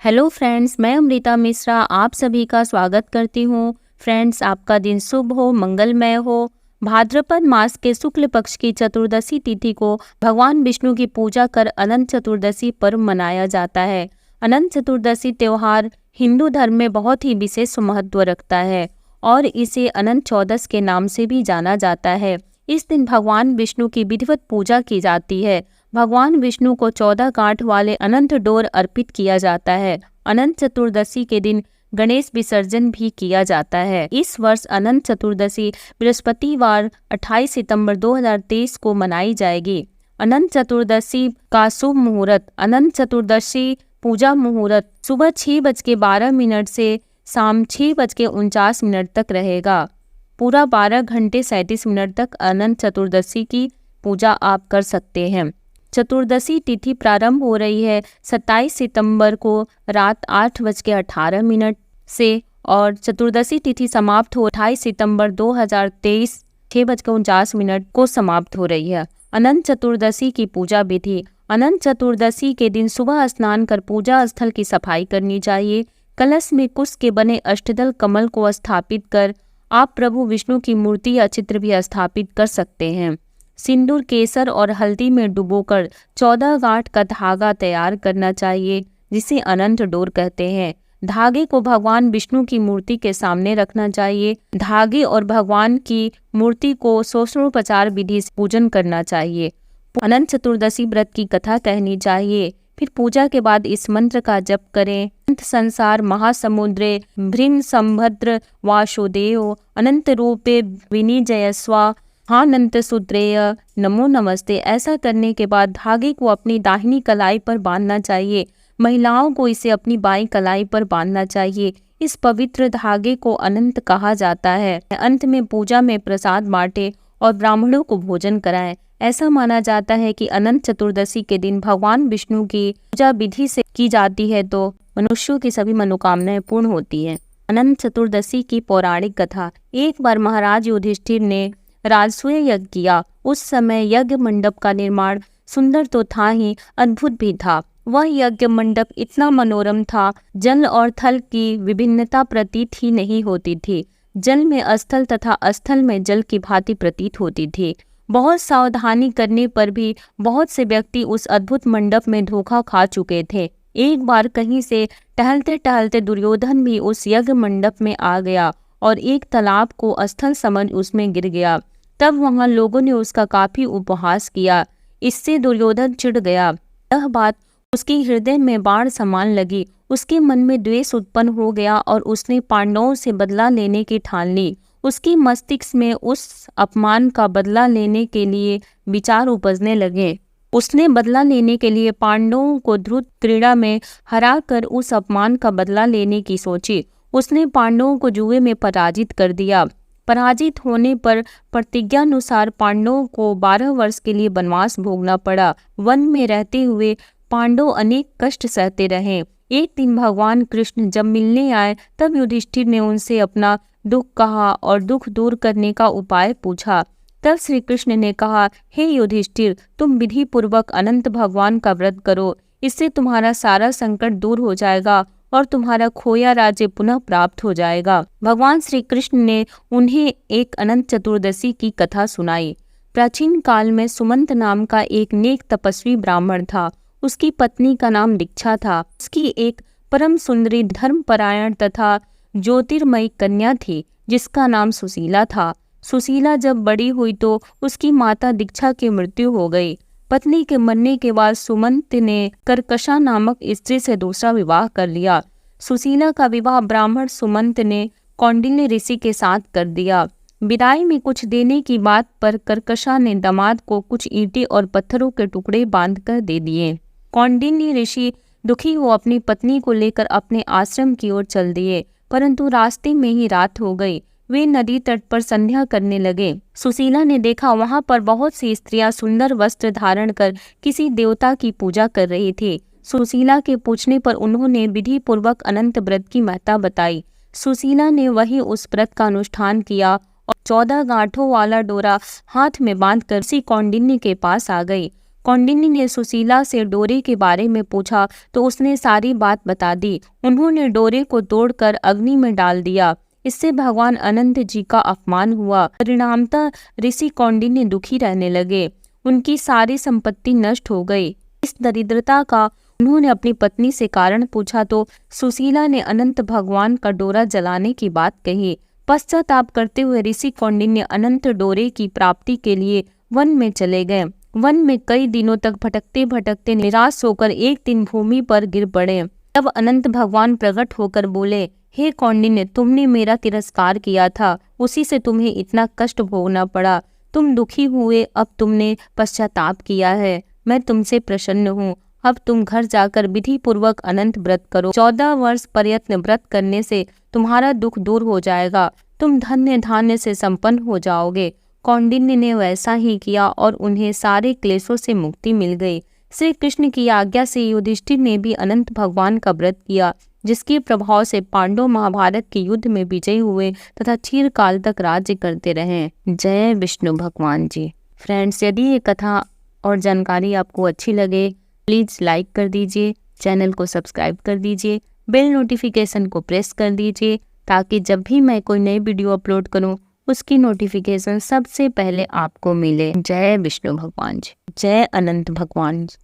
Hello friends, मैं अमृता मिश्रा आप सभी का स्वागत करती हूँ। फ्रेंड्स, आपका दिन शुभ हो, मंगलमय हो। भाद्रपद मास के शुक्ल पक्ष की चतुर्दशी तिथि को भगवान विष्णु की पूजा कर अनंत चतुर्दशी पर्व मनाया जाता है। अनंत चतुर्दशी त्योहार हिंदू धर्म में बहुत ही विशेष महत्व रखता है और इसे अनंत चौदस के नाम से भी जाना जाता है। इस दिन भगवान विष्णु की विधिवत पूजा की जाती है। भगवान विष्णु को 14 गांठ वाले अनंत डोर अर्पित किया जाता है। अनंत चतुर्दशी के दिन गणेश विसर्जन भी किया जाता है। इस वर्ष अनंत चतुर्दशी बृहस्पतिवार 28 सितंबर 2023 को मनाई जाएगी। अनंत चतुर्दशी का शुभ मुहूर्त। अनंत चतुर्दशी पूजा मुहूर्त सुबह 6:12 से शाम 6:49 तक रहेगा। पूरा 12 घंटे 37 मिनट तक अनंत चतुर्दशी की पूजा आप कर सकते हैं। चतुर्दशी तिथि प्रारंभ हो रही है 27 सितंबर को रात 8:18 से और चतुर्दशी तिथि समाप्त हो 28 सितंबर 2023 6:49 को समाप्त हो रही है। अनंत चतुर्दशी की पूजा विधि। अनंत चतुर्दशी के दिन सुबह स्नान कर पूजा स्थल की सफाई करनी चाहिए। कलश में कुश के बने अष्टदल कमल को स्थापित कर आप प्रभु विष्णु की मूर्ति या चित्र भी स्थापित कर सकते हैं। सिंदूर, केसर और हल्दी में डुबोकर 14 गांठ का धागा तैयार करना चाहिए, जिसे अनंत डोर कहते हैं। धागे को भगवान विष्णु की मूर्ति के सामने रखना चाहिए। धागे और भगवान की मूर्ति को षोडशोपचार विधि से पूजन करना चाहिए। अनंत चतुर्दशी व्रत की कथा कहनी चाहिए। फिर पूजा के बाद इस मंत्र का जप करें। अनंत संसार महासमुद्रे भ्रीम संभद्र वासुदेव अनंत रूपे विनिजयस्वा अनंत सूत्रेय नमो नमस्ते। ऐसा करने के बाद धागे को अपनी दाहिनी कलाई पर बांधना चाहिए। महिलाओं को इसे अपनी बाईं कलाई पर बांधना चाहिए। इस पवित्र धागे को अनंत कहा जाता है। अंत में पूजा में प्रसाद बांटे और ब्राह्मणों को भोजन कराएं। ऐसा माना जाता है कि अनंत चतुर्दशी के दिन भगवान विष्णु की पूजा विधि से की जाती है तो मनुष्यों की सभी मनोकामनाएं पूर्ण होती हैं। अनंत चतुर्दशी की पौराणिक कथा। एक बार महाराज युधिष्ठिर ने राजसूय यज्ञ किया। उस समय यज्ञ मंडप का निर्माण सुंदर तो था ही, अद्भुत भी था। वह यज्ञ मंडप इतना मनोरम था, जल और थल की विभिन्नता प्रतीत ही नहीं होती थी। जल में स्थल तथा स्थल में जल की भांति प्रतीत होती थी। बहुत सावधानी करने पर भी बहुत से व्यक्ति उस अद्भुत मंडप में धोखा खा चुके थे। एक बार कहीं से टहलते टहलते दुर्योधन भी उस यज्ञ मंडप में आ गया और एक तालाब को स्थल समझ उसमें गिर गया। तब वहां लोगों ने उसका काफी उपहास किया। इससे दुर्योधन चिढ़ गया। यह बात उसके हृदय में बाण समान लगी। उसके मन में द्वेष उत्पन्न हो गया और उसने पांडवों से बदला लेने की ठान ली। उसके मस्तिष्क में उस अपमान का बदला लेने के लिए विचार उपजने लगे। उसने बदला लेने के लिए पांडवों को द्रुत क्रीड़ा में हराकर उस अपमान का बदला लेने की सोची। उसने पांडवों को जुए में पराजित कर दिया। पराजित होने पर प्रतिज्ञानुसार पांडवों को 12 वर्ष के लिए वनवास भोगना पड़ा। वन में रहते हुए पांडव अनेक कष्ट सहते रहे। एक दिन भगवान कृष्ण जब मिलने आए तब युधिष्ठिर ने उनसे अपना दुख कहा और दुख दूर करने का उपाय पूछा। तब श्री कृष्ण ने कहा, हे युधिष्ठिर, तुम विधि पूर्वक अनंत भगवान का व्रत करो। इससे तुम्हारा सारा संकट दूर हो जाएगा और तुम्हारा खोया राज्य पुनः प्राप्त हो जाएगा। भगवान श्री कृष्ण ने उन्हें एक अनंत चतुर्दशी की कथा सुनाई। प्राचीन काल में सुमंत नाम का एक नेक तपस्वी ब्राह्मण था। उसकी पत्नी का नाम दीक्षा था। उसकी एक परम सुंदरी धर्मपरायण तथा ज्योतिर्मयी कन्या थी, जिसका नाम सुशीला था। सुशीला जब बड़ी हुई तो उसकी माता दीक्षा की मृत्यु हो गई। पत्नी के मरने के बाद सुमंत ने कर्कशा नामक स्त्री से दूसरा विवाह कर लिया। सुशीला का विवाह ब्राह्मण सुमंत ने कौंडिन्य ऋषि के साथ कर दिया। विदाई में कुछ देने की बात पर कर्कशा ने दामाद को कुछ ईंटें और पत्थरों के टुकड़े बांधकर दे दिए। कौंडिन्य ऋषि दुखी हो अपनी पत्नी को लेकर अपने आश्रम की ओर चल दिए, परंतु रास्ते में ही रात हो गई। वे नदी तट पर संध्या करने लगे। सुशीला ने देखा वहां पर बहुत सी स्त्रियां सुंदर वस्त्र धारण कर किसी देवता की पूजा कर रही थी। सुशीला के पूछने पर उन्होंने विधि पूर्वक अनंत व्रत की महत्ता बताई। सुशीला ने वही उस व्रत का अनुष्ठान किया और 14 गांठों वाला डोरा हाथ में बांधकर उसी कौंडिन्य के पास आ गई। कौंडिन्य ने सुशीला से डोरे के बारे में पूछा तो उसने सारी बात बता दी। उन्होंने डोरे को तोड़कर अग्नि में डाल दिया। इससे भगवान अनंत जी का अपमान हुआ। परिणामतः ऋषि कौंडिन्य दुखी रहने लगे। उनकी सारी संपत्ति नष्ट हो गई। इस दरिद्रता का उन्होंने अपनी पत्नी से कारण पूछा तो सुशीला ने अनंत भगवान का डोरा जलाने की बात कही। पश्चाताप करते हुए ऋषि कौंडिन्य अनंत डोरे की प्राप्ति के लिए वन में चले गए। वन में कई दिनों तक भटकते भटकते निराश होकर एक दिन भूमि पर गिर पड़े। तब अनंत भगवान प्रकट होकर बोले, हे कौंडिन्य, तुमने मेरा तिरस्कार किया था, उसी से तुम्हें इतना कष्ट भोगना पड़ा। तुम दुखी हुए, अब तुमने पश्चाताप किया है। मैं तुमसे प्रसन्न हूँ। अब तुम घर जाकर विधि पूर्वक अनंत व्रत करो। 14 वर्ष प्रयत्न व्रत करने से तुम्हारा दुख दूर हो जाएगा। तुम धन्य धान्य से संपन्न हो जाओगे। कौंडिन्य ने वैसा ही किया और उन्हें सारे क्लेशों से मुक्ति मिल गई। श्री कृष्ण की आज्ञा से युधिष्ठिर ने भी अनंत भगवान का व्रत किया, जिसके प्रभाव से पांडव महाभारत के युद्ध में विजयी हुए तथा चिरकाल तक राज्य करते रहे। जय विष्णु भगवान जी। फ्रेंड्स, यदि ये कथा और जानकारी आपको अच्छी लगे प्लीज़ लाइक कर दीजिए, चैनल को सब्सक्राइब कर दीजिए, बेल नोटिफिकेशन को प्रेस कर दीजिए ताकि जब भी मैं कोई नई वीडियो अपलोड करूं उसकी नोटिफिकेशन सबसे पहले आपको मिले। जय विष्णु भगवान जी। जय अनंत भगवान जी।